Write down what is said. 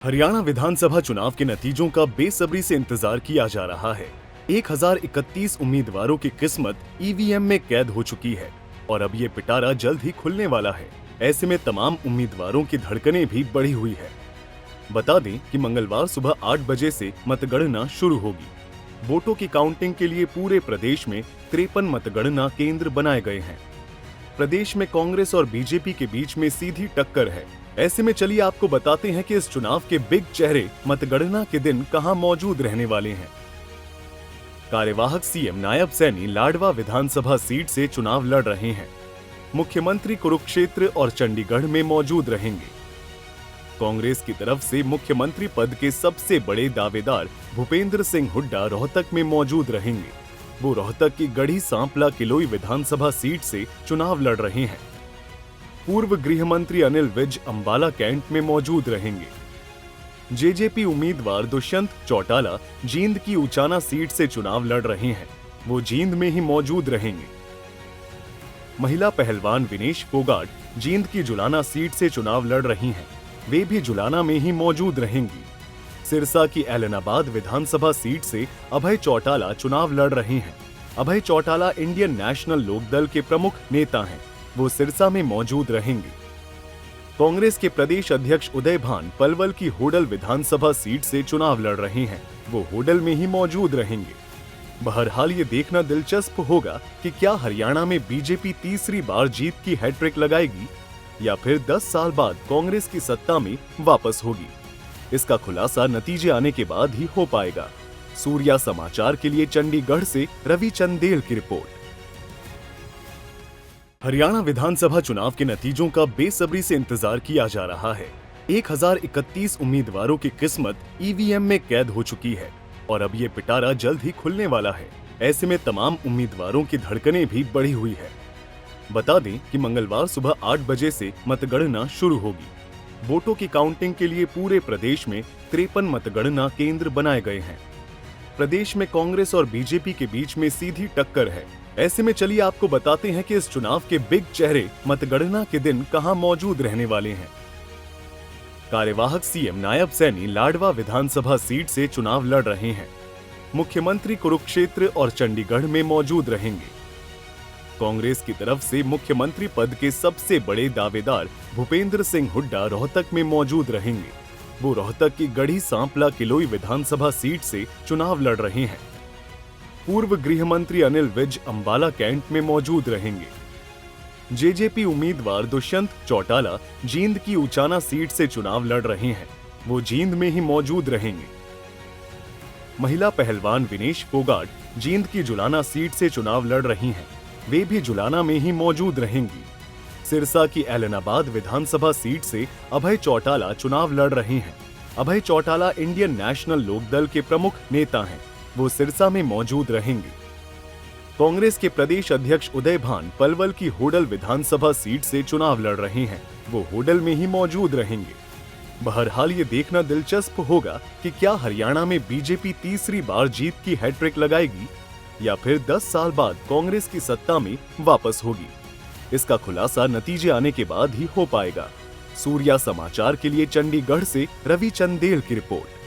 हरियाणा विधानसभा चुनाव के नतीजों का बेसब्री से इंतजार किया जा रहा है। 1031 उम्मीदवारों की किस्मत ईवीएम में कैद हो चुकी है और अब ये पिटारा जल्द ही खुलने वाला है। ऐसे में तमाम उम्मीदवारों की धड़कनें भी बढ़ी हुई है। बता दें कि मंगलवार सुबह 8 बजे से मतगणना शुरू होगी। वोटों की काउंटिंग के लिए पूरे प्रदेश में 53 मतगणना केंद्र बनाए गए हैं। प्रदेश में कांग्रेस और बीजेपी के बीच में सीधी टक्कर है। ऐसे में चलिए आपको बताते हैं कि इस चुनाव के बिग चेहरे मतगणना के दिन कहां मौजूद रहने वाले हैं। कार्यवाहक सीएम नायब सैनी लाडवा विधानसभा सीट से चुनाव लड़ रहे हैं। मुख्यमंत्री कुरुक्षेत्र और चंडीगढ़ में मौजूद रहेंगे। कांग्रेस की तरफ से मुख्यमंत्री पद के सबसे बड़े दावेदार भूपेंद्र सिंह हुड्डा रोहतक में मौजूद रहेंगे। वो रोहतक की गढ़ी सांपला किलोई विधानसभा सीट से चुनाव लड़ रहे हैं। पूर्व गृह मंत्री अनिल विज अंबाला कैंट में मौजूद रहेंगे। जेजेपी उम्मीदवार दुष्यंत चौटाला जींद की उचाना सीट से चुनाव लड़ रहे हैं। वो जींद में ही मौजूद रहेंगे। महिला पहलवान विनेश फोगाट जींद की जुलाना सीट से चुनाव लड़ रही हैं। वे भी जुलाना में ही मौजूद रहेंगी। सिरसा की एलनाबाद विधानसभा सीट से अभय चौटाला चुनाव लड़ रहे हैं। अभय चौटाला इंडियन नेशनल लोकदल के प्रमुख नेता हैं। वो सिरसा में मौजूद रहेंगे। कांग्रेस के प्रदेश अध्यक्ष उदय भान पलवल की होडल विधानसभा सीट से चुनाव लड़ रहे हैं। वो होडल में ही मौजूद रहेंगे। बहरहाल ये देखना दिलचस्प होगा कि क्या हरियाणा में बीजेपी तीसरी बार जीत की हैट्रिक लगाएगी या फिर 10 साल बाद कांग्रेस की सत्ता में वापस होगी। इसका खुलासा नतीजे आने के बाद ही हो पाएगा। सूर्या समाचार के लिए चंडीगढ़ से रवि चंदेल की रिपोर्ट। हरियाणा विधानसभा चुनाव के नतीजों का बेसब्री से इंतजार किया जा रहा है। 1031 उम्मीदवारों की किस्मत ईवीएम में कैद हो चुकी है और अब ये पिटारा जल्द ही खुलने वाला है। ऐसे में तमाम उम्मीदवारों की धड़कनें भी बढ़ी हुई है। बता दें कि मंगलवार सुबह 8 बजे से मतगणना शुरू होगी। वोटों की काउंटिंग के लिए पूरे प्रदेश में 53 मतगणना केंद्र बनाए गए हैं। प्रदेश में कांग्रेस और बीजेपी के बीच में सीधी टक्कर है। ऐसे में चलिए आपको बताते हैं कि इस चुनाव के बिग चेहरे मतगणना के दिन कहां मौजूद रहने वाले हैं। कार्यवाहक सीएम नायब सैनी लाडवा विधानसभा सीट से चुनाव लड़ रहे हैं। मुख्यमंत्री कुरुक्षेत्र और चंडीगढ़ में मौजूद रहेंगे। कांग्रेस की तरफ से मुख्यमंत्री पद के सबसे बड़े दावेदार भूपेंद्र सिंह हुड्डा रोहतक में मौजूद रहेंगे। वो रोहतक की गढ़ी सांपला किलोई विधानसभा सीट से चुनाव लड़ रहे हैं। पूर्व गृह मंत्री अनिल विज अंबाला कैंट में मौजूद रहेंगे। जेजेपी उम्मीदवार दुष्यंत चौटाला जींद की उचाना सीट से चुनाव लड़ रहे हैं। वो जींद में ही मौजूद रहेंगे। महिला पहलवान विनेश फोगाट जींद की जुलाना सीट से चुनाव लड़ रही हैं। वे भी जुलाना में ही मौजूद रहेंगी। सिरसा की एलनाबाद विधानसभा सीट से अभय चौटाला चुनाव लड़ रहे हैं। अभय चौटाला इंडियन नेशनल लोकदल के प्रमुख नेता हैं। वो सिरसा में मौजूद रहेंगे। कांग्रेस के प्रदेश अध्यक्ष उदय भान पलवल की होडल विधानसभा सीट से चुनाव लड़ रहे हैं। वो होडल में ही मौजूद रहेंगे। बहरहाल ये देखना दिलचस्प होगा कि क्या हरियाणा में बीजेपी तीसरी बार जीत की हैट्रिक लगाएगी या फिर 10 साल बाद कांग्रेस की सत्ता में वापस होगी। इसका खुलासा नतीजे आने के बाद ही हो पाएगा। सूर्या समाचार के लिए चंडीगढ़ से रवि चंदेल की रिपोर्ट।